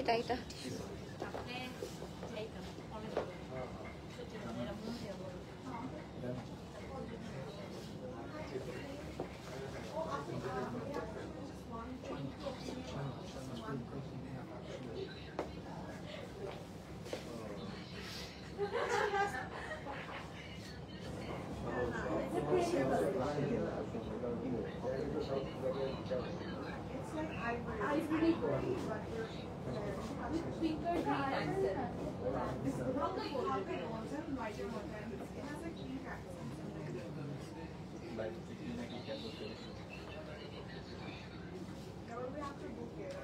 এটা এটা ivory gold, with pinker green accent. This is from the carpet also, white water. It has a pink accent. We have to book it.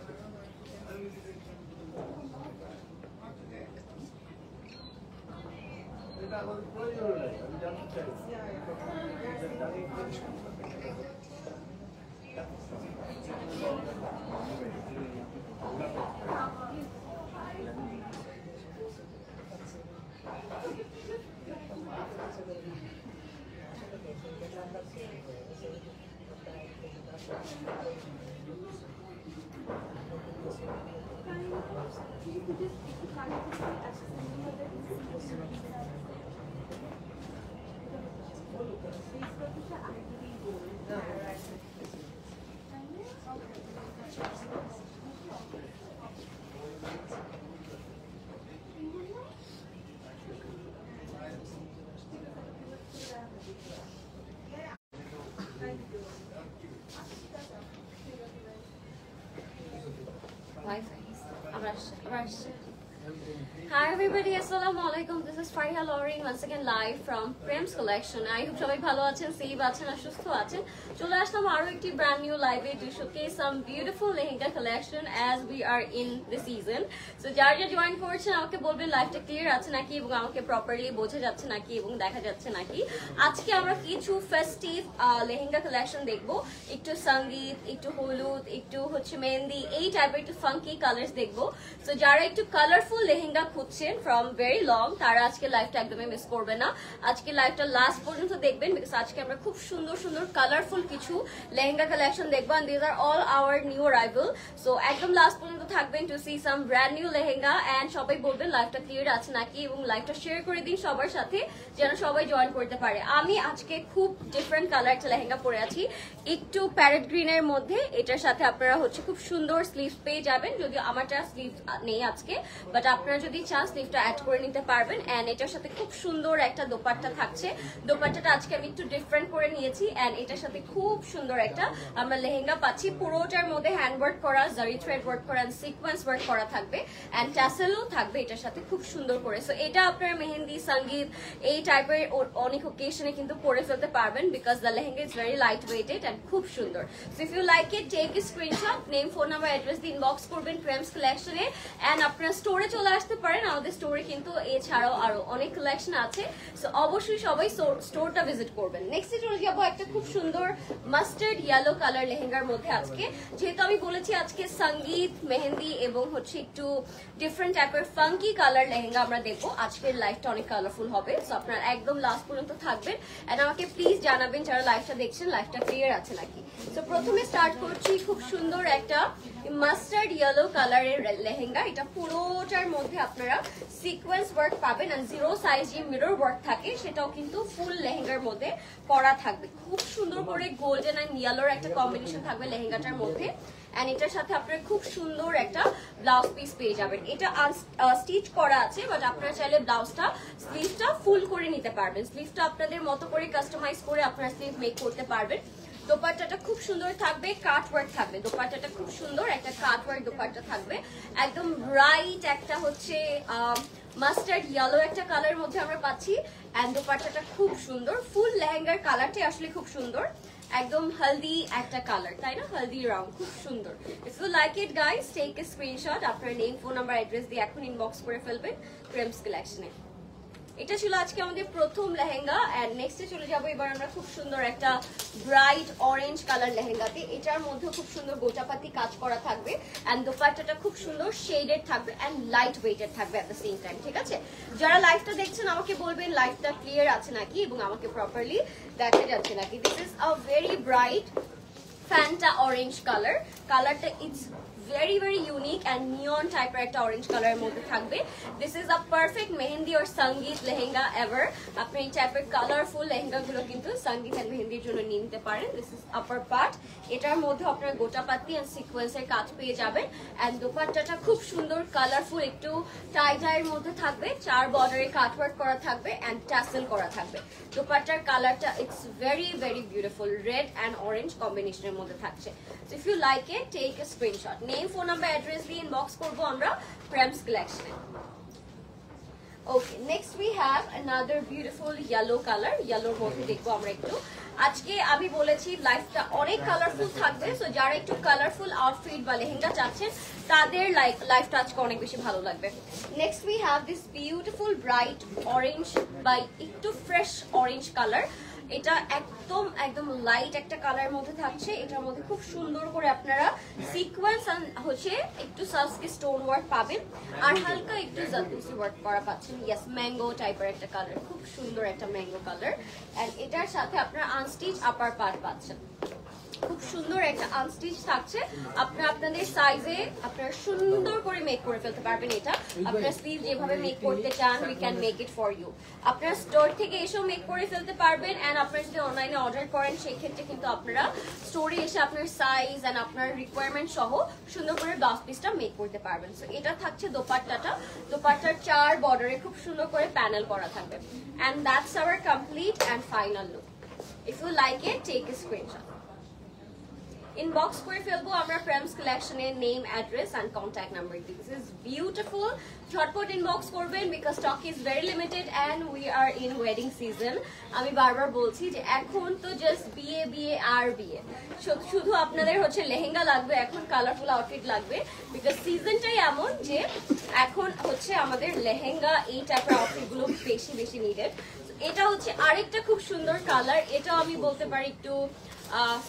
Hi everybody, Assalamualaikum. This is Fariha Loring once again live from Prem's collection. I hope সবাই ভালো আছেন, safe আছেন আর সুস্থ আছেন। চলে আসলাম আরো একটি brand new live to showcase some beautiful lehenga collection as we are in the season. So যারা যারা জয়েন করছেন আমাকে বলবেন লাইভটা ক্লিয়ার আছে নাকি এবং আমাকে প্রপারলি বোঝা যাচ্ছে নাকি এবং দেখা যাচ্ছে নাকি। আজকে আমরা কিছু ফেস্টিভ লেহেঙ্গা কালেকশন দেখবো, একটু সঙ্গীত, একটু হলুদ, একটু হচ্ছে মেহেন্দি, এই টাইপের একটু ফাঙ্কি কালার্স দেখবো। সো যারা একটু কালারফুল লেহেঙ্গা খুঁজছেন ফ্রম ভেরি লং, তারা আজকে লাইভটা একদমই মিস করবে না। আজকে লাইভটা লাস্ট পর্যন্ত দেখবেন বিকজ আজকে আমরা খুব সুন্দর সুন্দর কালারফুল কিছু লেহেঙ্গা কালেকশন দেখবো and these are all our new arrival. So একদম লাস্ট পর্যন্ত থাকবেন to see some brand new lehenga and সবাই বলবেন লাইভটা ক্লিয়ার আছে নাকি এবং লাইভটা শেয়ার করে দিন সবার সাথে যেন সবাই জয়েন করতে পারে। আমি আজকে খুব ডিফারেন্ট কালার একটা লেহেঙ্গা পরে আছি, একটু প্যারেট গ্রিনের মধ্যে। এটার সাথে আপনারা হচ্ছে খুব সুন্দর স্লিভস পেয়ে যাবেন, যদিও আমারটা স্লিভ নেই আজকে, বাট আপনারা যদি চান স্লিভটা অ্যাড করে নিতে পারবেন। এন্ড এটার সাথে খুব সুন্দর একটা দোপাট্টা থাকছে। দোপাট্টাটা আজকে আমি একটু ডিফারেন্ট করে নিয়েছি এন্ড এটার সাথে খুব সুন্দর একটা আমরা লেহেঙ্গা পাচ্ছি। পুরোটার মধ্যে হ্যান্ড ওয়ার্ক করা, জারি থ্রেড ওয়ার্ক করা, সিকোয়েন্স ওয়ার্ক করা থাকবে এন্ড ট্যাসেলও থাকবে এটার সাথে খুব সুন্দর করে। সো এটা আপনারা মেহেন্দি, সঙ্গীত এই টাইপের অনেক ওকেশনে কিন্তু পরে ফেলতে পারবেন because the lehenga is very light weighted and খুব সুন্দর। So if you like it take a screenshot, name, phone number, address দিয়ে ইনবক্স করবেন প্রেমস কালেকশনে এন্ড আপনারা স্টোরে চলে আসতে পারেন। আমাদের স্টোরে কিন্তু এছাড়াও আরো অনেক কালেকশন আছে। সো অবশ্যই সবাই স্টোরটা ভিজিট করবেন। নেক্সটে চলে যাবো একটা খুব সুন্দর মাস্টার্ড ইয়েলো কালার লেহেঙ্গার মধ্যে। আজকে যেহেতু আমি বলেছি আজকে সঙ্গীত, মেহেন্দি এবং হচ্ছে একটু ডিফারেন্ট টাইপের ফাঙ্কি কালার লেহেঙ্গা আমরা দেখবো, আজকের লাইফটা অনেক কালারফুল হবে। সো আপনারা একদম লাস্ট পর্যন্ত থাকবেন এন্ড আমাকে প্লিজ জানাবেন যারা লাইভটা দেখছেন লাইভটা ক্লিয়ার আছে নাকি। সো প্রথমে স্টার্ট করছি খুব সুন্দর একটা মাস্টার্ড ইয়েলো কালারের লেহেঙ্গা। এটা পুরোটার মধ্যে আপনারা সিকোয়েন্স ওয়ার্ক পাবেন আর জিরো সাইজ যে মিরর ওয়ার্ক থাকে সেটাও কিন্তু ফুল লেহেঙ্গার মধ্যে করা থাকবে। খুব সুন্দর করে গোল্ডেন এন্ড ইয়েলোর একটা কম্বিনেশন থাকবে লেহেঙ্গাটার মধ্যে এন্ড এটার সাথে আপনারা খুব সুন্দর একটা ব্লাউজ পিস পেয়ে যাবেন। এটা স্টিচ করা আছে বাট আপনারা চাইলে ব্লাউজটা স্লিভটা ফুল করে নিতে পারবেন। স্লিভটা আপনাদের মতো করে কাস্টমাইজ করে আপনারা স্লিভ মেক করতে পারবেন। দোপাট্টাটা খুব সুন্দর থাকবে, কাট ওয়ার্ক থাকবে। দোপাট্টাটা খুব সুন্দর একটা কাট ওয়ার্ক দোপাট্টা থাকবে, একদম ব্রাইট একটা হচ্ছে মাস্টার্ড ইয়েলো একটা কালার মধ্যে আমরা পাচ্ছি এন্ড দোপাট্টাটা খুব সুন্দর। ফুল লেহেঙ্গার কালারটাই আসলে খুব সুন্দর, একদম হেলদি একটা কালার, তাই না? হেলদি রাউন্ড, খুব সুন্দর। If you like it guys take a screenshot, আপনার নেম, ফোন নাম্বার, অ্যাড্রেস দিয়ে এখন ইনবক্স করে ফেলবেন প্রেমস কালেকশনে। এটা ছিল আজকে আমাদের প্রথম লেহেঙ্গা এন্ড নেক্সটে চলে যাব এবার আমরা খুব সুন্দর একটা ব্রাইট অরেঞ্জ কালার লেহেঙ্গাতে। এটার মধ্যে খুব সুন্দর গোটাপাতি কাজ করা থাকবে এন্ড দোপাট্টাটা খুব সুন্দর শেডেড থাকবে এন্ড লাইট ওয়েটেড থাকবে এট দ্য সেম টাইম। ঠিক আছে, যারা লাইভটা দেখছেন আমাকে বলবেন লাইভটা ক্লিয়ার আছে নাকি এবং আমাকে প্রপারলি দেখা যাচ্ছে নাকি। This is a very bright Fanta orange colour. কালারটা it's very very unique and neon type একটা orange color এর মধ্যে থাকবে। This is a perfect mehndi or সঙ্গীত লেহেঙ্গা ever। আপনি এই টাইপের কালারফুল লেহেঙ্গা গুলো কিন্তু সঙ্গীত এন্ড মেহেন্দির জন্য নিয়ে নিতে পারেন। This is upper part। এটার মধ্যে আপনার গোটাপাতি এন্ড সিকোয়েন্সের কাজ পেয়ে যাবেন এন্ড দোপাট্টাটা খুব সুন্দর কালারফুল একটু টাই ডাইয়ের মধ্যে থাকবে, 4 বর্ডারে কাটওয়ার্ক করা থাকবে এন্ড টাসেল করা থাকবে। দোপাট্টার কালারটা it's very very beautiful, red and orange কম্বিনেশনের মধ্যে থাকছে। So if you like it, take a screenshot. Name, phone number, address দিয়ে ইনবক্স করব আমরা প্রেমস কালেকশনে। Okay, next we have another beautiful yellow color. Yellow মধ্যে দেখবো আমরা একটু। আজকে আমি বলেছি লাইফটা অনেক কালারফুল থাকবে, সো যারা একটু কালারফুল আউটফিট বা লেহেঙ্গা চাচ্ছেন তাদের লাইফটা আজকে অনেক বেশি ভালো লাগবে। Next we have this beautiful bright orange বা একটু ফ্রেশ অরেঞ্জ কালার। এটা একদম একদম লাইট একটা কালারের মধ্যে থাকছে। এটার মধ্যে খুব সুন্দর করে আপনারা সিকোয়েন্স হচ্ছে একটু সালস্কি স্টোন ওয়ার্ক পাবেন আর হালকা একটু জারদোসি ওয়ার্ক করা পাচ্ছেন। ইয়েস, ম্যাঙ্গো টাইপের একটা কালার, খুব সুন্দর একটা ম্যাঙ্গো কালার এন্ড এটার সাথে আপনারা আনস্টিচ আপার পার্ট পাচ্ছেন। খুব সুন্দর একটা আনস্টিচ থাকছে। আপনারা আপনাদের সাইজে আপনারা সুন্দর করে মেক করে ফেলতে পারবেন। এটা আপনার স্লিভ যেভাবে মেক করতে চান we can make it for you. আপনারা স্টোর থেকে এসেও মেক করে ফেলতে পারবেন এন্ড আপনারা যদি অনলাইনে অর্ডার করেন সেই ক্ষেত্রে কিন্তু আপনারা স্টোরে এসে আপনার সাইজ এন্ড আপনার রিকোয়ারমেন্ট সহ সুন্দর করে ব্লাউজ পিসটা মেক করতে পারবেন। সো এটা থাকছে দোপাট্টাটা। দোপাট্টার 4 বর্ডারে খুব সুন্দর করে প্যানেল করা থাকবে and that's our complete and final look. If you like it, take a screenshot. Inbox করে ফেলবো আমরা প্রেমস কালেকশনের name, address and contact number. This is beautiful. ঝটপট ইনবক্স করবেন because stock is very limited and we are in wedding season. আমি বারবার বলছি যে এখন তো জাস্ট বিয়ে বিয়ে আর বিয়ে, শুধু আপনাদের হচ্ছে লেহেঙ্গা লাগবে, এখন কালারফুল আউটফিট লাগবে বিকজ সিজনটাই এমন যে এখন হচ্ছে আমাদের লেহেঙ্গা এই টাইপের আউটফিট গুলো বেশি বেশি নিডেড। এটা হচ্ছে আরেকটা খুব সুন্দর কালার। এটাও আমি বলতে পারি একটু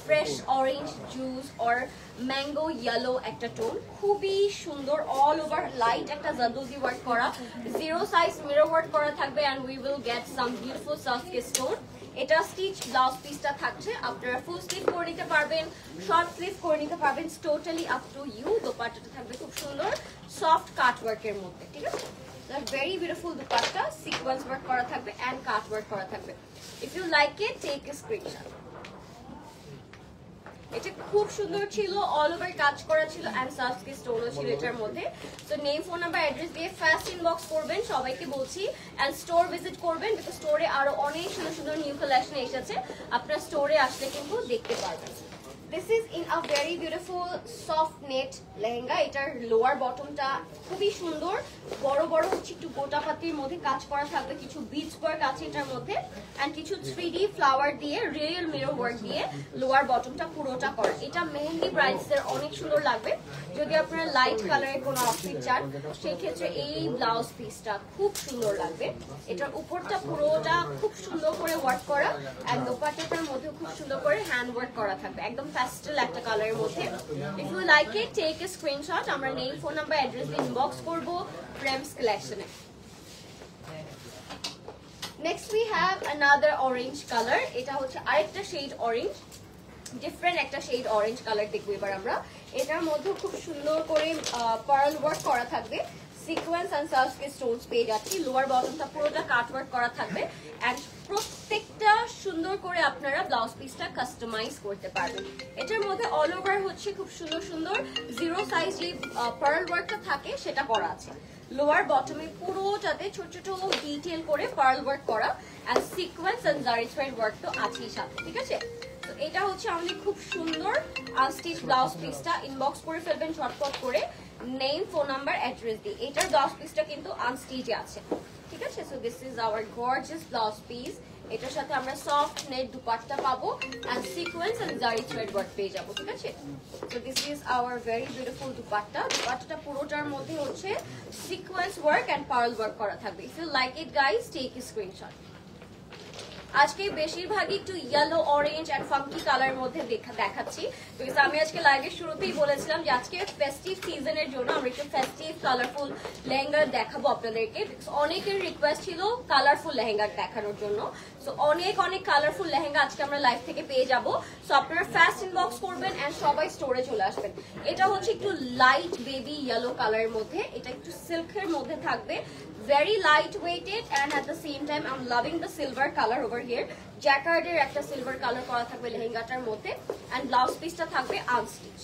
fresh orange juice or mango yellow একটা টোন, খুবই সুন্দর। অল ওভার লাইট একটা জারদোজি ওয়ার্ক করা, 0 সাইজ মিরর ওয়ার্ক করা থাকবে and we will get some beautiful সালস্কি স্টোন। এটা স্টিচ ব্লাউজ পিসটা থাকছে। আপনারা ফুল স্লিভ করে নিতে পারবেন, শর্ট স্লিভ করে নিতে পারবেন, টোটালি আপ টু ইউ। দোপাট্টাটা থাকবে খুব সুন্দর সফট কাট ওয়ার্কের মধ্যে। ঠিক আছে, very beautiful dupatta, sequence work করা থাকবে এন্ড কাট ওয়ার্ক করা থাকবে। If you like it, take a screenshot. এটা খুব সুন্দর ছিল, অল ওভার কাজ করা ছিল এন্ড সালস্কি স্টোনও ছিল এটার মধ্যে। So name, phone number, address দিয়ে ফার্স্ট ইনবক্স করবেন সবাইকে বলছি এন্ড স্টোর ভিজিট করবেন বিকজ স্টোরে আরো অনেক সুন্দর সুন্দর নিউ কালেকশন এসেছে। আপনার স্টোরে আসলে কিন্তু দেখতে পারবেন। This is in a very beautiful soft net lehenga. এটার লোয়ার বটমটা খুবই সুন্দর, বড় বড় হচ্ছে একটু গোটাপাতির মধ্যে কাজ করা থাকবে, কিছু বিচ ওয়ার্ক আছে এটার মধ্যে এন্ড কিছু 3D ফ্লাওয়ার দিয়ে রিয়েল মিরর ওয়ার্ক দিয়ে লোয়ার বটমটা পুরোটা করা। এটা মেহেন্দি ব্রাইডস এর অনেক সুন্দর লাগবে। যদি আপনারা লাইট কালারের কোনো আউটফিট চান সেই ক্ষেত্রে এই ব্লাউজ পিসটা খুব সুন্দর লাগবে। এটার উপরটা পুরোটা খুব সুন্দর করে ওয়ার্ক করা এন্ড দোপাট্টাটার মধ্যে খুব সুন্দর করে হ্যান্ড ওয়ার্ক করা থাকবে, একদম প্যাস্টেল একটা কালারের মধ্যে। If you like it, take a screenshot. আমরা নেম, ফোন নাম্বার, অ্যাড্রেস দিয়ে ইনবক্স করব প্রেমস কালেকশনে। Next we have another orange colour. এটা হচ্ছে আরেকটা শেড অরেঞ্জ, ডিফারেন্ট একটা শেড অরেঞ্জ কালার দেখবো এবার আমরা। এটার মধ্যে খুব সুন্দর করে পার্ল ওয়ার্ক করা থাকবে, সিকোয়েন্স এন্ড সালস্কি স্টোনস পেয়ে যাচ্ছি। লোয়ার বটমটা পুরোটা কাট ওয়ার্ক করা থাকবে এন্ড প্রত্যেকটা সুন্দর করে আপনারা ব্লাউজ পিসটা কাস্টমাইজ করতে পারবেন। এটার মধ্যে অল ওভার হচ্ছে খুব সুন্দর সুন্দর 0 সাইজ যে পার্ল ওয়ার্কটা থাকে সেটা করা আছে। লোয়ার বটমে পুরোটাতে ছোট ছোট ডিটেইল করে পার্ল ওয়ার্ক করা and sequence and zari thread work তো আছেই সাথে। ঠিক আছে, তো এটা হচ্ছে আমাদের খুব সুন্দর আনস্টিচ ব্লাউজ পিসটা। ইনবক্স করে ফেলবেন ঝটপট করে নেম, ফোন নাম্বার, অ্যাড্রেস দিয়ে। এটার ব্লাউজ পিসটা কিন্তু আনস্টিচে আছে। ঠিক আছে, so this is our gorgeous blouse piece এটার সাথে আমরা সফট নেট দুপাট্টা পাবো and sequence and zari thread work পেয়ে যাবো, ঠিক আছে? So this is our very beautiful dupatta. দুপাট্টাটা পুরোটার মধ্যে হচ্ছে sequence work and pearl work করা থাকবে। If you like it guys, take a screenshot. আজকে বেশিরভাগই একটু yellow, orange and funky colour মধ্যে দেখাচ্ছি, বিকজ আমি আজকে লাইভের শুরুতেই বলেছিলাম যে আজকে ফেস্টিভ সিজনের জন্য আমরা একটু ফেস্টিভ কালারফুল লেহেঙ্গা দেখাবো আপনাদেরকে। অনেকের রিকোয়েস্ট ছিল কালারফুল লেহেঙ্গা দেখানোর জন্য, সো অনেক কালারফুল লেহেঙ্গা আজকে আমরা লাইভ থেকে পেয়ে যাবো। সো আপনারা ফাস্ট ইনবক্স করবেন এন্ড সবাই স্টোরে চলে আসবেন। এটা হচ্ছে একটু লাইট বেবি ইয়েলো কালারের মধ্যে, এটা একটু সিল্কের মধ্যে থাকবে, very lightweighted and at the same time I'm loving the silver color over here. জ্যাকার্ডের একটা সিলভার কালার করা থাকবে লেহেঙ্গাটার মধ্যে এন্ড ব্লাউজ পিসটা থাকবে আনস্টিচ।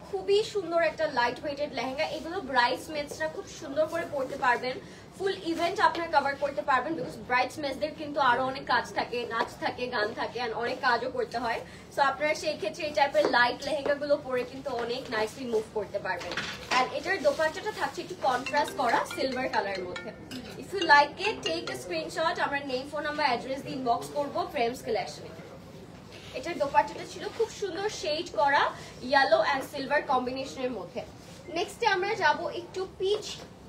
খুবই সুন্দর একটা লাইট ওয়েটেড লেহেঙ্গা। এগুলো ব্রাইডসমেডসরা খুব সুন্দর করে পরতে পারবেন, ফুল ইভেন্ট আপনারা কভার করতে পারবেন, বিকজ ব্রাইডসমেডসদের কিন্তু আরো অনেক কাজ থাকে, নাচ থাকে, গান থাকে এন্ড অনেক কাজও করতে হয়। সো আপনারা সেই ক্ষেত্রে এই টাইপের লাইট লেহেঙ্গাগুলো পরে কিন্তু অনেক নাইসলি মুভ করতে পারবেন। এন্ড এটার দোপাট্টাটা থাকছে একটু কন্ট্রাস্ট করা সিলভার কালারের মধ্যে। If you like it, take a screenshot. আমরা নেম, ফোন নাম্বার, অ্যাড্রেস দিয়ে ইনবক্স করবো ফ্রেমস কালেকশনে। এটার দোপাট্টাটা ছিল খুব সুন্দর শেড করা ইয়েলো এন্ড সিলভার কম্বিনেশনের মধ্যে। নেক্সটে আমরা যাব একটু পিচ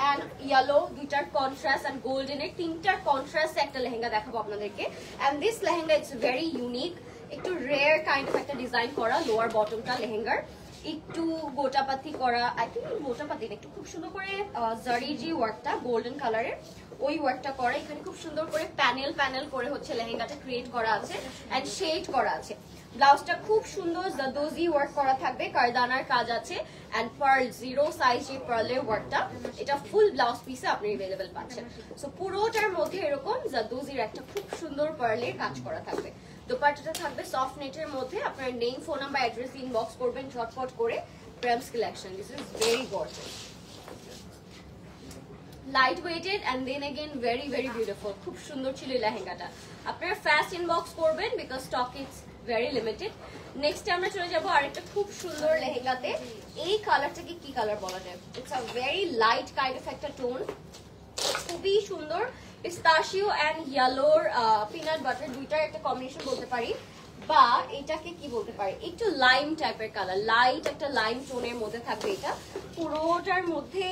এন্ড ইয়েলো দুইটার কন্ট্রাস্ট এন্ড গোল্ডেনের তিনটার কন্ট্রাস্ট একটা লেহেঙ্গা দেখাবো আপনাদেরকে। And this lehenga it's very unique, একটু রেয়ার কাইন্ড অফ একটা ডিজাইন করা লোয়ার বটমটা লেহেঙ্গার, একটু গোটাপাতি করা, আই থিঙ্ক গোটাপাতি একটু খুব সুন্দর করে জারি যে ওয়ার্কটা গোল্ডেন কালারের ওই ওয়ার্কটা করা। এখানে খুব সুন্দর করে প্যানেল করে হচ্ছে লেহেঙ্গাটা ক্রিয়েট করা আছে এন্ড শেড করা আছে। ব্লাউজটা খুব সুন্দর জাদোজি ওয়ার্ক করা থাকবে, কারদানার কাজ আছে এন্ড পার্ল জিরো সাইজ যে পার্লের ওয়ার্কটা, এটা ফুল ব্লাউজ পিসে আপনি अवेलेबल পাচ্ছেন। সো পুরোটার মধ্যে এরকম জাদোজির একটা খুব সুন্দর পার্লের কাজ করা থাকবে। দোপাট্টাটা থাকবে সফট নেটের মধ্যে। আপনার name, phone number, address inbox করবেন ঝটপট করে। Prems collection, this is very gorgeous, light weighted and then again very beautiful. খুব সুন্দর ছিল এই লেহেঙ্গাটা। আপনারা ফাস্ট ইনবক্স করবেন because stock is very limited. Next আমরা চলে যাব আরেকটা খুব সুন্দর লেহেঙ্গাতে। এই কালারটাকে কি কালার বলা যায়? It's a very light kind of একটা টোন, খুবই সুন্দর। পিস্তাশিও এন্ড ইয়েলোর পিনাট বাটার দুইটার একটা কম্বিনেশন বলতে পারি, বা এটাকে কি বলতে পারি, একটু লাইম টাইপের কালার, লাইট একটা লাইম টোনের মধ্যে থাকবে। এটা পুরোটার মধ্যে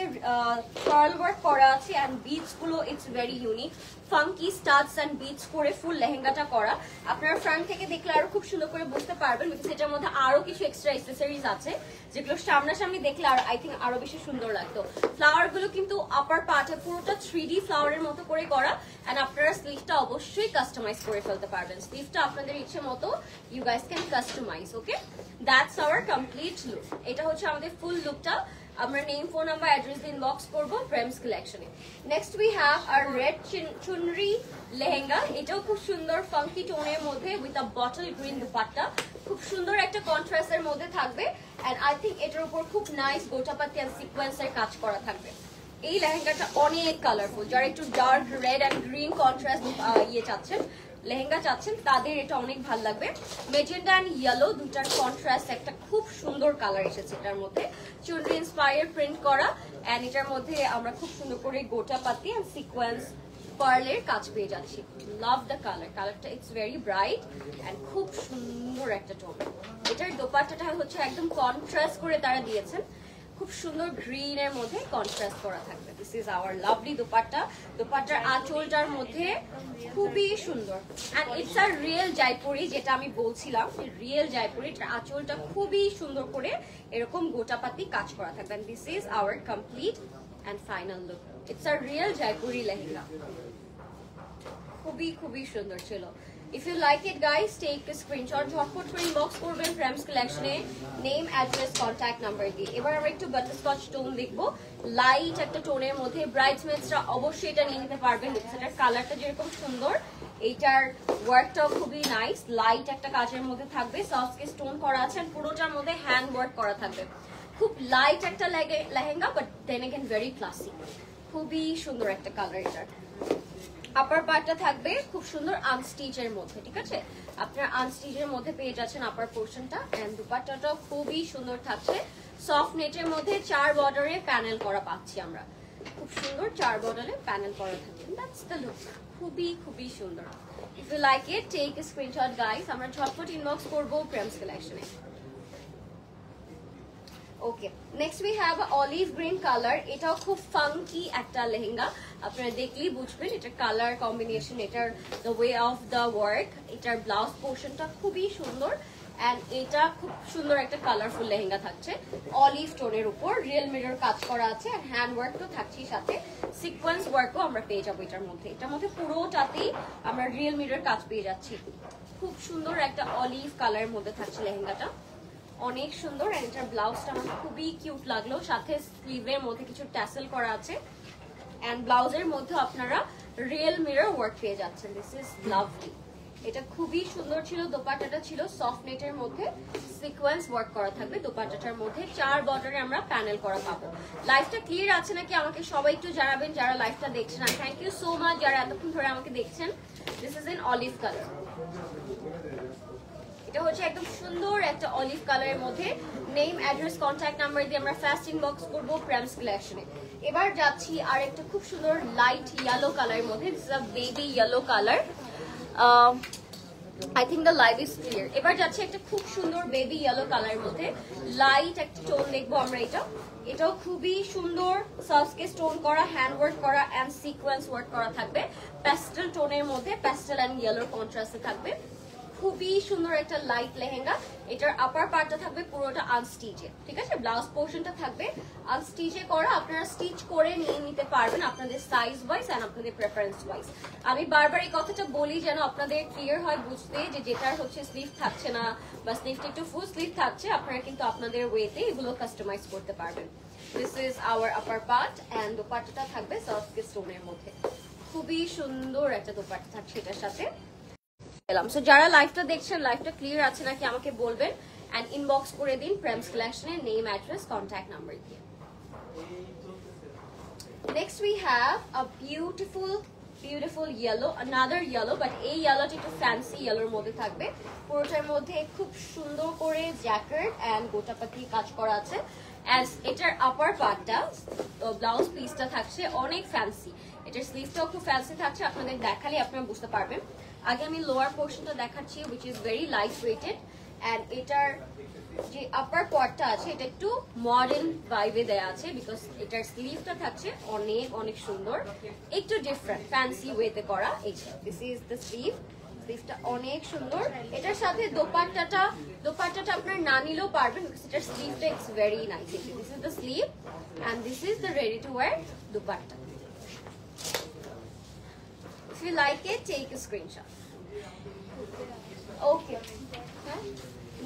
পার্ল ওয়ার্ক করা আছে এন্ড বিটস গুলো it's very unique, funky studs and beads করে ফুল লেহেঙ্গাটা করা। আপনারা ফ্রন্ট থেকে দেখলে আরো খুব সুন্দর করে বুঝতে পারবেন, বিকজ এটার মধ্যে আরো কিছু এক্সট্রা অ্যাক্সেসরিজ আছে যেগুলো সামনাসামনি দেখলে আর আই থিঙ্ক আরো বেশি সুন্দর লাগতো। ফ্লাওয়ার গুলো কিন্তু আপার পার্টে পুরোটা 3D ফ্লাওয়ারের মতো করে করা এন্ড আপনারা স্লিভটা অবশ্যই কাস্টমাইজ করে ফেলতে পারবেন। স্লিভটা আপনাদের ইচ্ছে মতো you guys can customize, okay? That's our complete look. এটা হচ্ছে আমাদের ফুল লুকটা। আমরা নেম, ফোন নাম্বার, অ্যাড্রেস দিয়ে ইনবক্স করব প্রেমস কালেকশনে। Next we have our red chunri lehenga. এটাও খুব সুন্দর ফাঙ্কি টোনের মধ্যে with a bottle green dupatta, খুব সুন্দর একটা কন্ট্রাস্টের মধ্যে থাকবে এন্ড আই থিঙ্ক এটার উপর খুব নাইস গোটাপাতি এন্ড সিকোয়েন্সের কাজ করা থাকবে। এই লেহেঙ্গাটা অনেক কালারফুল, যারা একটু dark red and green contrast চাচ্ছেন, লেহেঙ্গা চাচ্ছেন, তাদের এটা অনেক ভালো লাগবে। মেজেন্ডা এন্ড ইয়েলো দুটার কন্ট্রাস্ট একটা খুব সুন্দর কালার এসেছে এটার মধ্যে, চুনরি ইন্সপায়ার প্রিন্ট করা এন্ড এটার মধ্যে আমরা খুব সুন্দর করে গোটাপাতি এন্ড সিকোয়েন্স পার্লের কাজ পেয়ে যাচ্ছি। লাভ দ্য কালার, কালারটা ইটস ভেরি ব্রাইট এন্ড খুব সুন্দর একটা টোন। এটার দোপাট্টাটা হচ্ছে একদম কন্ট্রাস্ট করে তারা দিয়েছেন, খুব সুন্দর গ্রিন এর মধ্যে কন্ট্রাস্ট করা থাকবে। This is our lovely dupatta. দোপাট্টার আঁচলটার মধ্যে খুবই সুন্দর and it's a real Jaipuri, যেটা আমি বলছিলাম রিয়েল জয়পুরি। আঁচলটা খুবই সুন্দর করে এরকম গোটাপাতি কাজ করা থাকবে। This is our complete and final look. It's a real Jaipuri lehenga, খুবই সুন্দর ছিল। If you like it guys, take a screenshot, ঝটপট করে ইনবক্স করবেন প্রেমস কালেকশনে নেম, অ্যাড্রেস, কন্ট্যাক্ট নাম্বার দিয়ে। এবার আমরা একটু বাটারস্কচ টোন দেখবো, লাইট একটা টোনের মধ্যে। ব্রাইডসমেডসরা অবশ্যই এটা নিয়ে নিতে পারবেন, এটার কালারটা যেরকম সুন্দর, এইটার ওয়ার্কটাও খুবই নাইস, লাইট একটা কাজের মধ্যে থাকবে, সফট স্টোন করা আছে আর পুরোটার মধ্যে হ্যান্ড ওয়ার্ক করা থাকবে। খুব লাইট একটা lehenga but then again very classy, খুবই সুন্দর একটা কালার এটার। আপার পার্টটা থাকবে খুব সুন্দর আনস্টিচের মধ্যে, ঠিক আছে? আপনার আনস্টিচের মধ্যে পেয়ে যাচ্ছেন আপার পোর্শনটা এন্ড দুপাট্টাটাও খুবই সুন্দর থাকছে, সফট নেটের মধ্যে 4 বর্ডারে প্যানেল করা পাচ্ছি আমরা, খুব সুন্দর 4 বর্ডারে প্যানেল করা থাকবে। দ্যাটস দ্য লুক, খুবই সুন্দর। If you like it, take a screenshot guys. আমরা ঝটপট ইনবক্স করব প্রেমস কালেকশনে। Okay, next we have olive green colour. এটাও খুব ফাঙ্কি একটা লেহেঙ্গা, আপনারা দেখলেই বুঝবেন এটার কালার কম্বিনেশন, এটার the way of the work, এটার ব্লাউজ পোর্শনটা খুবই সুন্দর অ্যান্ড এটা খুব সুন্দর একটা কালারফুল লেহেঙ্গা থাকছে অলিভ টোনের উপর, রিয়েল মিরর কাজ করা আছে আর হ্যান্ড ওয়ার্ক তো থাকছেই, সাথে সিকোয়েন্স ওয়ার্কও আমরা পেয়ে যাবো এটার মধ্যে। এটার মধ্যে পুরোটাতেই আমরা রিয়েল মিরর কাজ পেয়ে যাচ্ছি। খুব সুন্দর একটা অলিভ কালারের মধ্যে থাকছে লেহেঙ্গাটা, অনেক সুন্দর। এন্ড এটার ব্লাউজটা আমার খুবই কিউট লাগলো, সাথে স্লিভের মধ্যে কিছু ট্যাসেল করা আছে এন্ড ব্লাউজের মধ্যে আপনারা রিয়েল মিরর ওয়ার্ক পেয়ে যাচ্ছেন। দিস ইজ লাভলি, এটা খুবই সুন্দর ছিল। দোপাট্টাটা ছিল সফট নেটের মধ্যে, সিকোয়েন্স ওয়ার্ক করা থাকবে দোপাট্টাটার মধ্যে, 4 বর্ডারে আমরা প্যানেল করা পাবো। লাইভটা ক্লিয়ার আছে নাকি আমাকে সবাই একটু জানাবেন যারা লাইভটা দেখছেন। আর থ্যাংক ইউ সো মাচ যারা এতক্ষণ ধরে আমাকে দেখছেন। This is in olive colour, এটা হচ্ছে একদম সুন্দর একটা অলিভ কালারের মধ্যে। নেম, অ্যাড্রেস, কন্ট্যাক্ট নাম্বার দিয়ে আমরা ফার্স্ট ইনবক্স করবো প্রেমস কালেকশনে। এবার যাচ্ছি আর একটা খুব সুন্দর লাইট ইয়েলো কালারের মধ্যে, this is a baby yellow colour. I think the live is clear. এবার যাচ্ছে একটা খুব সুন্দর বেবি ইয়েলো কালারের মধ্যে, লাইট একটা টোন দেখবো আমরা। এটাও খুবই সুন্দর, সার্ফকে স্টোন করা, হ্যান্ড ওয়ার্ক করা এন্ড সিকোয়েন্স ওয়ার্ক করা থাকবে প্যাস্টেল টোনের মধ্যে, প্যাস্টেল এন্ড ইয়েলোর কন্ট্রাস্টে থাকবে। খুবই সুন্দর একটা লাইট লেহেঙ্গা। এটার আপার পার্টটা থাকবে পুরোটা আনস্টিচে, ঠিক আছে? ব্লাউজ পোর্শনটা থাকবে আনস্টিচে করা, আপনারা স্টিচ করে নিয়ে নিতে পারবেন আপনাদের সাইজ ওয়াইজ এন্ড আপনাদের প্রেফারেন্স ওয়াইজ। আমি বারবার এই কথাটা বলি যেন আপনাদের ক্লিয়ার হয় বুঝতে, যে যেটার হচ্ছে স্লিভ থাকছে না বা স্লিভটা একটু ফুল স্লিভ থাকছে, আপনারা কিন্তু আপনাদের ওয়েতে এগুলো কাস্টমাইজ করতে পারবেন। This is our upper part and দোপাট্টাটা থাকবে সফট স্টোনের মধ্যে, খুবই সুন্দর একটা দোপাট্টা থাকছে এটার সাথে। সো যারা লাইভটা দেখছেন, লাইভটা ক্লিয়ার আছে নাকি আমাকে বলবেন এন্ড ইনবক্স করে দিন প্রেমস কালেকশনের নেম, অ্যাড্রেস, কন্ট্যাক্ট নাম্বার দিয়ে। Next we have a beautiful yellow, another yellow, but এই ইয়েলোটা একটু ফ্যান্সি ইয়েলোর মধ্যে থাকবে। পুরোটার মধ্যে খুব সুন্দর করে জ্যাকেট এন্ড গোটাপাতি কাজ করা আছে। অ্যাজ এটার আপার পার্টটা, ব্লাউজ পিসটা থাকছে অনেক ফ্যান্সি, এটার স্লিভটাও খুব ফ্যান্সি থাকছে, আপনাদের দেখালে আপনারা বুঝতে পারবেন। আগে আমি লোয়ার পোর্শনটা দেখাচ্ছি, which is very light weighted and এটার যে আপার পার্টটা আছে এটা একটু মডার্ন ভাইবে দেয়া আছে, বিকজ এটার স্লিভটা থাকছে অনেক সুন্দর, একটু ডিফারেন্ট ফ্যান্সি ওয়েতে করা। দিস ইজ দ্য স্লিভ, স্লিভটা অনেক সুন্দর। এটার সাথে দোপাট্টাটা আপনার না নিলেও পারবেন, বিকজ এটার স্লিভটা it's very nice. This is the sleeve and this is the ready to wear dupatta. If you like it, take a screenshot. Okay.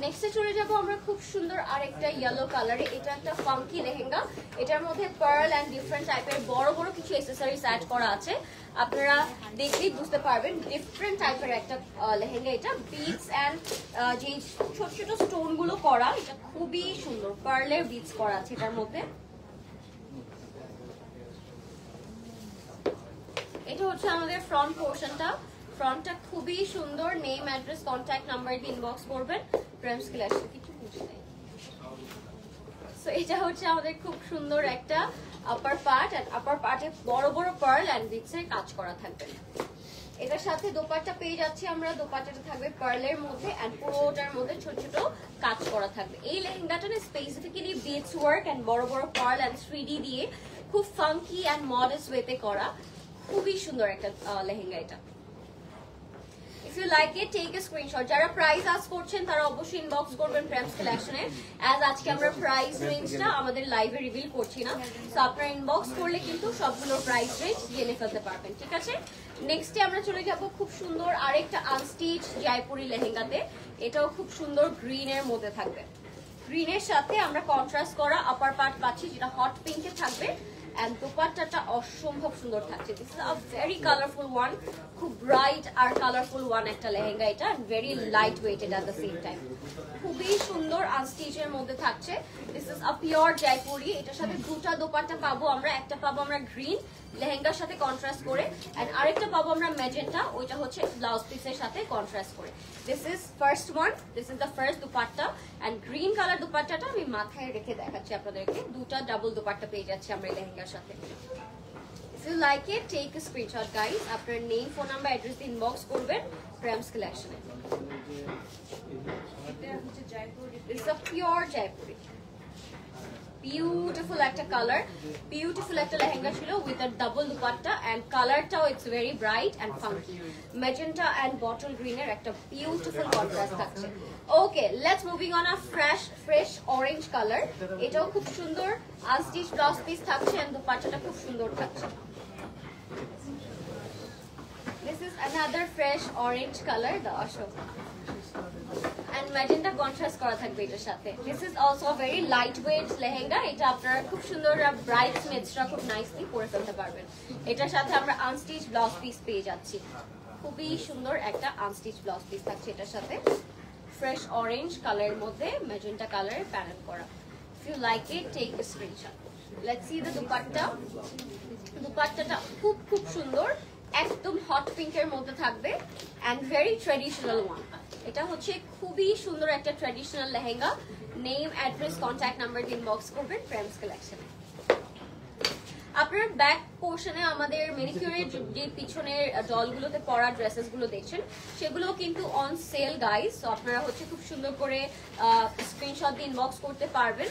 নেক্সটে চলে যাবো আমরা খুব সুন্দর আরেকটা ইয়েলো কালারে। এটা একটা ফাঙ্কি লেহেঙ্গা, এটার মধ্যে পার্ল এন্ড ডিফারেন্ট টাইপের বড় কিছু অ্যাকসেসরিজ অ্যাড করা আছে, আপনারা দেখলেই বুঝতে পারবেন ডিফারেন্ট টাইপের একটা লেহেঙ্গা। এটা বিটস এন্ড যে ছোট স্টোন গুলো করা, এটা খুবই সুন্দর, পার্লের বিটস করা আছে এটার মধ্যে। এটা হচ্ছে আমাদের ফ্রন্ট পোর্শনটা, ফ্রন্টটা খুবই সুন্দর। নেম, অ্যাড্রেস, কন্ট্যাক্ট নাম্বার দিয়ে ইনবক্স করবেন প্রেমস কালেকশন। কিছু বুঝি নাই। সো এটা হচ্ছে আমাদের খুব সুন্দর একটা আপার পার্ট এন্ড আপার পার্টে বড় পার্ল এন্ড বিটস এর কাজ করা থাকবে। এটার সাথে দোপাট্টা পেয়ে যাচ্ছি আমরা, দোপাট্টাটা থাকবে পার্লের মধ্যে এন্ড পুরোটার মধ্যে ছোট কাজ করা থাকবে। এই লেহেঙ্গাটা না স্পেসিফিক্যালি বিটস ওয়ার্ক এন্ড বড় পার্ল এন্ড 3D দিয়ে খুব ফাঙ্কি এন্ড মডার্ন ওয়েতে করা, খুবই সুন্দর একটা লেহেঙ্গা এটা। If you like it, take a screenshot. যারা প্রাইস আস্ক করছেন তারা অবশ্যই ইনবক্স করবেন প্রেমস কালেকশনে। অ্যাজ আজকে আমরা প্রাইস রেঞ্জটা আমাদের লাইভে রিভিল করছি না, সো আপনারা ইনবক্স করলে কিন্তু সবগুলো প্রাইস রেঞ্জ জেনে ফেলতে পারবেন, ঠিক আছে? নেক্সটে আমরা চলে যাব খুব সুন্দর আরেকটা আনস্টিচ জয়পুরি লেহেঙ্গাতে। এটাও খুব সুন্দর গ্রিনের মধ্যে থাকবে, গ্রিনের সাথে আমরা কন্ট্রাস্ট করা আপার পার্ট পাচ্ছি যেটা হট পিঙ্কে থাকবে এন্ড দোপাট্টাটা অসম্ভব সুন্দর থাকছে। This is a very colourful one, খুব ব্রাইট আর কালারফুল ওয়ান একটা লেহেঙ্গা এটা, very light weighted at the same time, খুবই সুন্দর আনস্টিচের মধ্যে থাকছে। This is a pure Jaipuri. এটার সাথে দুটা দোপাট্টা পাবো আমরা, একটা পাবো আমরা গ্রিন লেহেঙ্গার সাথে কন্ট্রাস্ট করে এন্ড আরেকটা পাবো আমরা ম্যাজেন্টা, ওইটা হচ্ছে ব্লাউজ পিসের সাথে কন্ট্রাস্ট করে। This is first one, this is the first dupatta and green colour দুপাট্টাটা আমি মাথায় রেখে দেখাচ্ছি আপনাদেরকে। দুটা ডাবল দুপাট্টা পেয়ে যাচ্ছি আমরা এই লেহেঙ্গার সাথে। If you like it, take a screenshot, guys. After name, phone number, address inbox করবেন Prem's collection A. It's a pure Jaipuri. Beautiful একটা color, beautiful একটা লেহেঙ্গা ছিল with a double dupatta and colorটাও it's very bright and funky. Magenta and bottle green এর একটা beautiful contrast থাকছে. Okay, let's moving on a fresh orange color. এটাও খুব সুন্দর unstitched blouse piece থাকছে and দুপাট্টাটা খুব সুন্দর থাকছে. This is another fresh orange color, the Ashok. And magenta contrast করা থাকবে এটার সাথে. This is also a very lightweight lehenga. এটা আপনারা খুব সুন্দর bridesmaidsরা খুব নাইসলি পরে ফেলতে পারবেন. এটার সাথে আমরা আনস্টিচ ব্লাউজ পিস পেয়ে যাচ্ছি. খুবই সুন্দর একটা আনস্টিচ ব্লাউজ পিস থাকছে এটার সাথে. Fresh orange কালারের মধ্যে magenta কালারের প্যানেল করা. If you like it, take a screenshot. Let's see the dupatta. দুপাট্টাটা খুব সুন্দর, একদম হট পিঙ্কের মধ্যে থাকবে and very traditional one. এটা হচ্ছে খুবই সুন্দর একটা traditional lehenga. Name, address, contact number inbox করবেন প্রেমস কালেকশনে. আপনার ব্যাক পোর্শনে আমাদের ম্যানিকিউরের যে পিছনের ডলগুলোতে পরা ড্রেসেস গুলো দেখছেন সেগুলো কিন্তু অন সেল গাইস. সো আপনারা হচ্ছে খুব সুন্দর করে স্ক্রিনশট দিয়ে ইনবক্স করতে পারবেন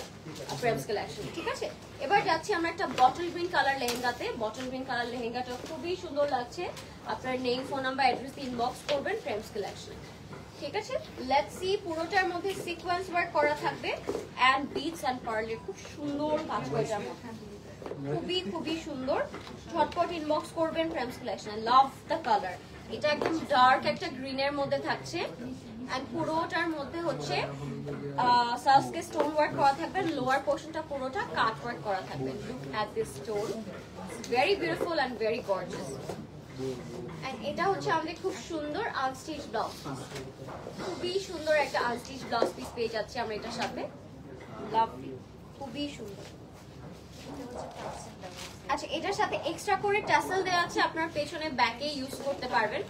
প্রেমস কালেকশন. ঠিক আছে, এবার যাচ্ছি আমরা একটা বটল গ্রিন কালার লেহেঙ্গাতে. বটল গ্রিন কালার লেহেঙ্গাটা খুবই সুন্দর লাগছে. আপনার নেম, ফোন নাম্বার, অ্যাড্রেস দিয়ে ইনবক্স করবেন প্রেমস কালেকশনে. ঠিক আছে, লেটস সি. পুরোটার মধ্যে সিকোয়েন্স ওয়ার্ক করা থাকবে এন্ড বিটস এন্ড পার্লের খুব সুন্দর কাজ করা যাবে. খুবই সুন্দর. ঝটপট ইনবক্স করবেন Prems collection. Love the colour. এটা একদম ডার্ক একটা গ্রিনের মধ্যে থাকছে এন্ড পুরোটার মধ্যে হচ্ছে সাসকে স্টোন ওয়ার্ক করা থাকবে. লোয়ার পোর্শনটা পুরোটা কাট ওয়ার্ক করা থাকবে. Look at this stone, very beautiful and very gorgeous. And এটা হচ্ছে আমাদের খুব সুন্দর আনস্টিচ ব্লাউজ পিস. খুবই সুন্দর একটা আনস্টিচ ব্লাউজ পিস পেয়ে যাচ্ছি আমরা এটার সাথে. লাভলি, খুবই সুন্দর. আচ্ছা, এটার সাথে এক্সট্রা করে ট্যাসেল দেওয়া আছে, আপনার পেছনে ব্যাকে ইউজ করতে পারবেন.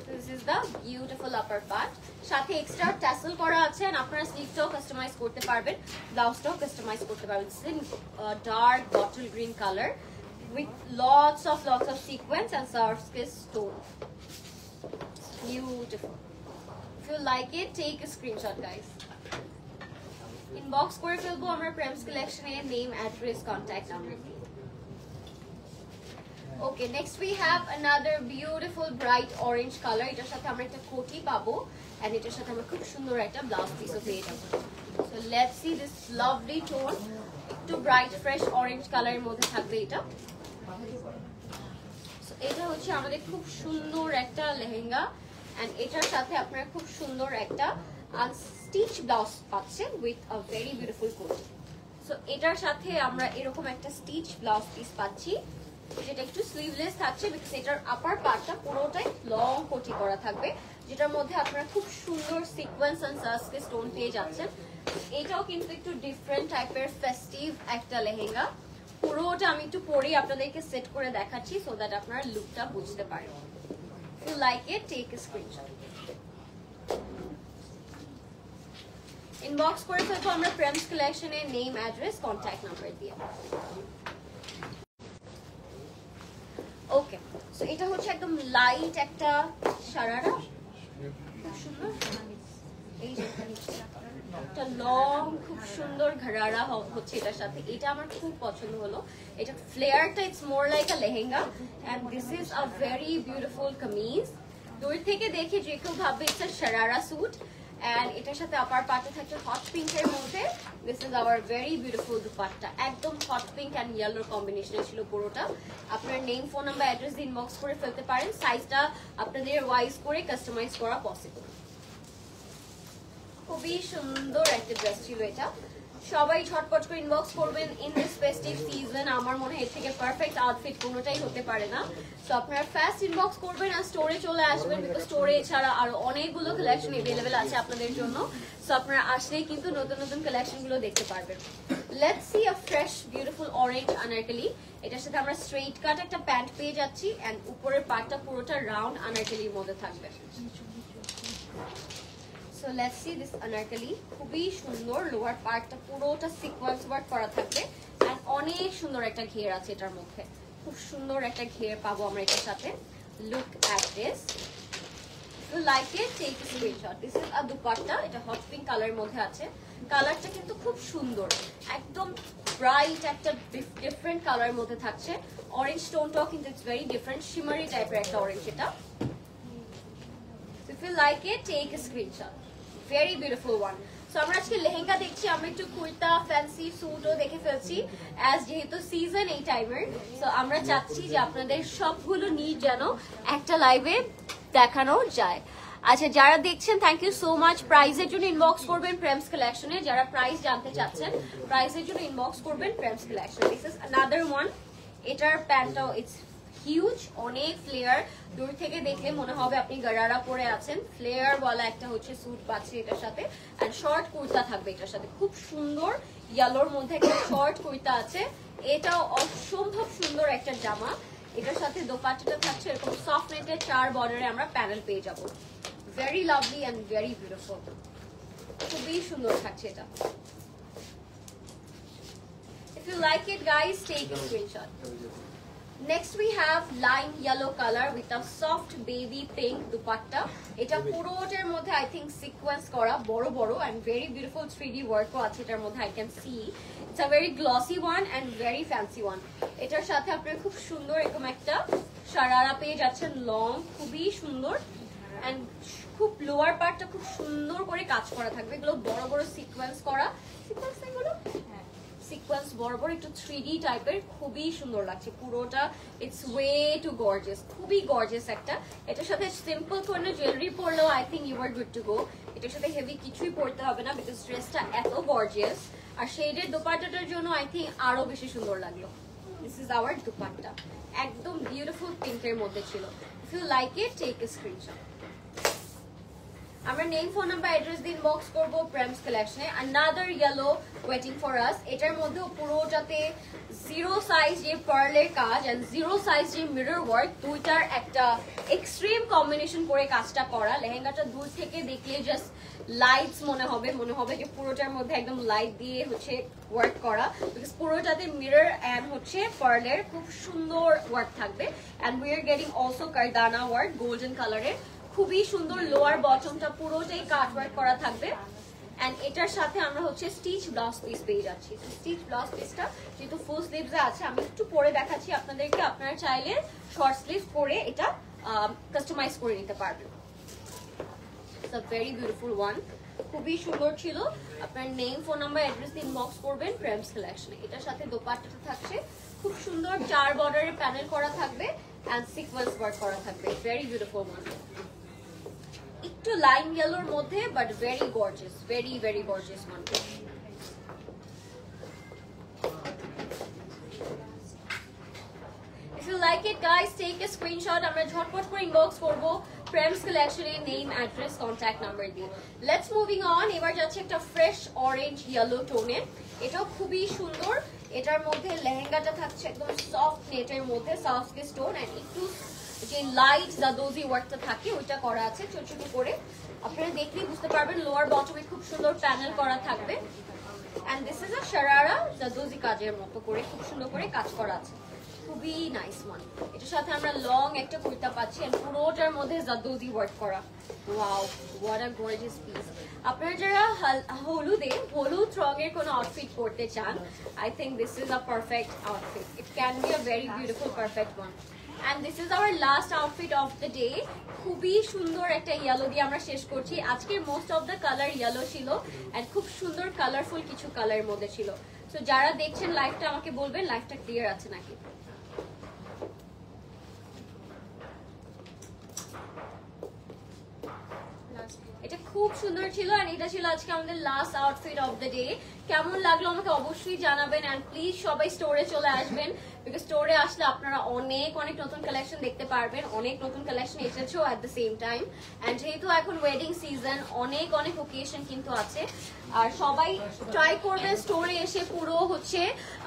This is the beautiful upper part. সাথে এক্সট্রা ট্যাসেল করা আছে and আপনারা স্লিভটাও কাস্টমাইজ করতে পারবেন, ব্লাউজটাও কাস্টমাইজ করতে পারবেন. This is dark bottle green color with lots of sequins and Swarovski stone. Beautiful. If you like it, take a screenshot, guys. Inbox করে ফেলবো আমরা প্রেমস কালেকশনে name, address, contact number. Okay, next we have another beautiful bright orange color. এটার সাথে আমরা একটা কোটি পাবো and এটার সাথে আমরা খুব সুন্দর একটা ব্লাউজ পিসও পেয়ে যাবো. So let's see this lovely tone. একটু ব্রাইট ফ্রেশ অরেঞ্জ কালারের মধ্যে থাকবে এটা. So এটা হচ্ছে আমাদের খুব সুন্দর একটা লেহেঙ্গা and এটার সাথে আপনারা খুব সুন্দর একটা স্টিচ ব্লাউজ পাচ্ছেন with a very beautiful coat. So এটার সাথে আমরা এরকম একটা স্টিচ ব্লাউজ পিস পাচ্ছি যেটা একটু স্লিভলেস থাকছে বিকজ এটার আপার পার্টটা পুরোটাই লং কোটি করা থাকবে, যেটার মধ্যে আপনারা খুব সুন্দর সিকোয়েন্স এন্ড সাসকে স্টোন পেয়ে যাচ্ছেন. এটাও কিন্তু একটু ডিফারেন্ট টাইপের ফেস্টিভ একটা লেহেঙ্গা. পুরোটা আমি একটু পরে আপনাদেরকে সেট করে দেখাচ্ছি সো দ্যাট আপনারা লুকটা বুঝতে পারেন. If you like it, take a screenshot. Inbox করে ফেলবো আমরা প্রেমস কালেকশনের নেম, অ্যাড্রেস, কন্ট্যাক্ট নাম্বার দিয়ে. ওকে, সো এটা হচ্ছে একদম লাইট একটা শারারা, খুব সুন্দর. এই যে একটা লং খুব সুন্দর ঘরারা হচ্ছে এটার সাথে. এটা আমার খুব পছন্দ হলো. এটা ফ্লেয়ারটা it's more like a lehenga and this is a very beautiful kameez. দূর থেকে দেখে যে কেউ ভাববে it's a sharara suit and এটার সাথে আপার পার্টে থাকছে হট পিঙ্কের মধ্যে. This is our very beautiful dupatta. একদম হট পিঙ্ক এন্ড ইয়েলোর কম্বিনেশনে ছিল পুরোটা. আপনার নেম, ফোন নাম্বার, অ্যাড্রেস দিয়ে ইনবক্স করে ফেলতে পারেন. সাইজটা আপনাদের ওয়াইজ করে কাস্টমাইজ করা পসিবল. খুবই সুন্দর একটা ড্রেস ছিল এটা. সবাই ঝটপট করে ইনবক্স করবেন ইন দিস ফেস্টিভ সিজন. আমার মনে হয় এর থেকে পারফেক্ট আউটফিট কোনোটাই হতে পারে না. সো আপনারা ফার্স্ট ইনবক্স করবেন আর স্টোরে চলে আসবেন বিকজ স্টোরে এছাড়া আরো অনেকগুলো কালেকশন अवेलेबल আছে আপনাদের জন্য. সো আপনারা আসলেই কিন্তু নতুন নতুন কালেকশন গুলো দেখতে পারবেন. Let's see a fresh beautiful orange Anarkali. এটার সাথে আমরা স্ট্রেইট কাট একটা প্যান্ট পেয়ে যাচ্ছি এন্ড উপরের পার্টটা পুরোটা রাউন্ড আনারকলির মধ্যে থাকবে. So let's see this anarkali. খুবই সুন্দর. লোয়ার পার্টটা পুরোটা সিকোয়েন্স ওয়ার্ক করা থাকবে and অনেক সুন্দর একটা ঘের আছে এটার মধ্যে. খুব সুন্দর একটা ঘের পাবো আমরা এটার সাথে। Look at this, you like it take a screenshot. This is a dupatta, এটা হট পিঙ্ক কালারের মধ্যে আছে। কালারটা কিন্তু খুব সুন্দর, একদম ব্রাইট একটা ডিফারেন্ট কালারের মধ্যে থাকছে। অরেঞ্জ টোনটাও কিন্তু ইটস ভেরি ডিফারেন্ট, শিমারি টাইপের একটা অরেঞ্জ এটা। If you like it take a screenshot, very beautiful one. So আমরা আজকে লেহেঙ্গা দেখছি, আমরা একটু কুর্তা ফ্যান্সি স্যুটও দেখে ফেলছি অ্যাজ যেহেতু সিজন এই টাইমের। সো আমরা চাচ্ছি যে আপনাদের সবগুলো নিড যেন একটা লাইভে দেখানো যায়। আচ্ছা, যারা দেখছেন থ্যাংক ইউ সো মাচ। প্রাইসের জন্য ইনবক্স করবেন প্রেমস কালেকশনে, যারা প্রাইস জানতে চাচ্ছেন প্রাইসের জন্য ইনবক্স করবেন Prems collection. This is another one. এটার প্যান্টটাও ইটস হিউজ, অনেক ফ্লেয়ার, দূর থেকে দেখলে মনে হবে আপনি গারারা পরে আছেন। ফ্লেয়ার ওয়ালা একটা হচ্ছে স্যুট পাচ্ছে এটার সাথে, এন্ড শর্ট কুর্তা থাকবে এটার সাথে। খুব সুন্দর ইয়েলোর মধ্যে একটা শর্ট কুর্তা আছে, এটাও অসম্ভব সুন্দর একটা জামা। এটার সাথে দোপাট্টাটা থাকছে এরকম সফট নেটের 4 বর্ডারে আমরা প্যানেল পেয়ে যাবো। Very lovely and very beautiful, খুবই সুন্দর থাকছে এটা। If you like it guys, take a screenshot. Next we have lime yellow color with a soft baby pink dupatta. এটা পুরোটার মধ্যে I think sequence করা বড় বড় and very beautiful 3D work ও আছে এটার মধ্যে, I can see. It's a very glossy one and very fancy one. এটার সাথে আপনারা খুব সুন্দর এরকম একটা শারারা পেয়ে যাচ্ছেন, লং, খুবই সুন্দর। and খুব লোয়ার পার্টটা খুব সুন্দর করে কাজ করা থাকবে, এগুলো বড় বড় সিকোয়েন্স করা, সিকোয়েন্স এগুলো সিকোয়েন্স বড় বড় একটু 3D টাইপের, খুবই সুন্দর লাগছে পুরোটা। ইটস ওয়ে টু গর্জিয়াস, খুবই গর্জিয়াস একটা। এটার সাথে সিম্পল কোনো জুয়েলারি পরলেও I think you are good to go. এটার সাথে হেভি কিছুই পরতে হবে না বিকজ ড্রেসটা এত গর্জিয়াস। আর শেডের দোপাট্টাটার জন্য আই থিঙ্ক আরো বেশি সুন্দর লাগলো। দিস ইজ আওয়ার দোপাট্টা, একদম বিউটিফুল পিঙ্কের মধ্যে ছিল। If you like it take a screenshot. আমরা নেম, ফোন নাম্বার, অ্যাড্রেস দিয়ে ইনবক্স করব প্রেমস কালেকশনে। Another yellow waiting for us. এটার মধ্যেও পুরোটাতে জিরো সাইজ যে পার্লের কাজ এন্ড জিরো সাইজ যে মিরর ওয়ার্ক, দুইটার একটা এক্সট্রিম কম্বিনেশন করে কাজটা করা। লেহেঙ্গাটা দূর থেকে দেখলে জাস্ট লাইটস মনে হবে যে পুরোটার মধ্যে একদম লাইট দিয়ে হচ্ছে ওয়ার্ক করা, বিকজ পুরোটাতে মিরর এন্ড হচ্ছে পার্লের খুব সুন্দর ওয়ার্ক থাকবে। And we are getting also kardana work golden কালারের, খুবই সুন্দর। লোয়ার বটমটা পুরোটাই কাট ওয়ার্ক করা থাকবে। এন্ড এটার সাথে আমরা হচ্ছে স্টিচ ব্লাউজ পিস পেয়ে যাচ্ছি। স্টিচ ব্লাউজ পিসটা যেহেতু ফুল স্লিভসে আছে, আমি একটু পরে দেখাচ্ছি আপনাদেরকে। আপনারা চাইলে শর্ট স্লিভ করে এটা কাস্টমাইজ করে নিতে পারবেন। It's a very beautiful one, খুবই সুন্দর ছিল। আপনার name, phone number, address inbox করবেন প্রেমস কালেকশনে। এটার সাথে দোপাট্টাটা থাকছে খুব সুন্দর, 4 বর্ডারে প্যানেল করা থাকবে এন্ড সিকোয়েন্স ওয়ার্ক করা থাকবে। ভেরি বিউটিফুল ওয়ান, একটু লাইম ইয়েলোর মধ্যে but very gorgeous, very very gorgeous one. If you like it guys, take a screenshot. আমরা ঝটপট করে ইনবক্স করব প্রেমস কালেকশনে নেম, অ্যাড্রেস, কন্ট্যাক্ট নাম্বার দিয়ে। Let's moving on. এবার যাচ্ছে একটা ফ্রেশ অরেঞ্জ ইয়েলো টোনে, এটাও খুবই সুন্দর। এটার মধ্যে লেহেঙ্গাটা থাকছে একদম সফট নেটের মধ্যে, সফট স্টোন এন্ড একটু যে লাইট জাদোজি ওয়ার্কটা থাকে ওইটা করা আছে ছোট ছোট করে। আপনারা দেখলেই বুঝতে পারবেন লোয়ার বটমে খুব সুন্দর প্যানেল করা থাকবে। And this is a sharara zardozi কাজের মতো করে খুব সুন্দর করে কাজ করা আছে, খুবই নাইস ওয়ান। এটার সাথে আমরা লং একটা কুর্তা পাচ্ছি এন্ড পুরোটার মধ্যে জাদোজি ওয়ার্ক করা। Wow, what a gorgeous piece. আপনারা যারা হলুদ রঙের কোনো আউটফিট পরতে চান, I think this is a perfect outfit. It can be a very beautiful perfect one. And this is our last outfit of the day. খুবই সুন্দর একটা ইয়েলো দিয়ে আমরা শেষ করছি। আজকের most of the colour yellow ছিল এন্ড খুব সুন্দর কালারফুল কিছু কালারের মধ্যে ছিল। সো যারা দেখছেন লাইভটা আমাকে বলবেন লাইভটা ক্লিয়ার আছে নাকি। এটা খুব সুন্দর ছিল এন্ড এটা ছিল আজকে আমাদের last outfit of the day. কেমন লাগলো আমাকে অবশ্যই জানাবেন এন্ড প্লিজ সবাই স্টোরে চলে আসবেন, বিকজ স্টোরে আসলে আপনারা অনেক অনেক নতুন কালেকশন দেখতে পারবেন। অনেক নতুন কালেকশন এসেছেও at the same time. And যেহেতু এখন ওয়েডিং সিজন, অনেক অনেক ওকেশন কিন্তু আছে, আর সবাই ট্রাই করবেন স্টোরে এসে পুরো হচ্ছে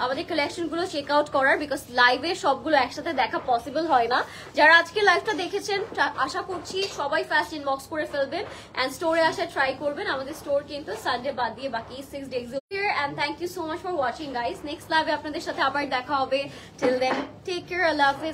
আমাদের কালেকশন গুলো চেক আউট করার, বিকজ লাইভে সবগুলো একসাথে দেখা পসিবল হয় না। যারা আজকে লাইভটা দেখেছেন আশা করছি সবাই ফার্স্ট ইনবক্স করে ফেলবেন এন্ড স্টোরে আসা ট্রাই করবেন। আমাদের স্টোর কিন্তু সানডে বাদ দিয়ে বাকি 6 days and thank you so much for watching guys. Next live আপনাদের সাথে আবার দেখা হবে. Till then, take care. I love you.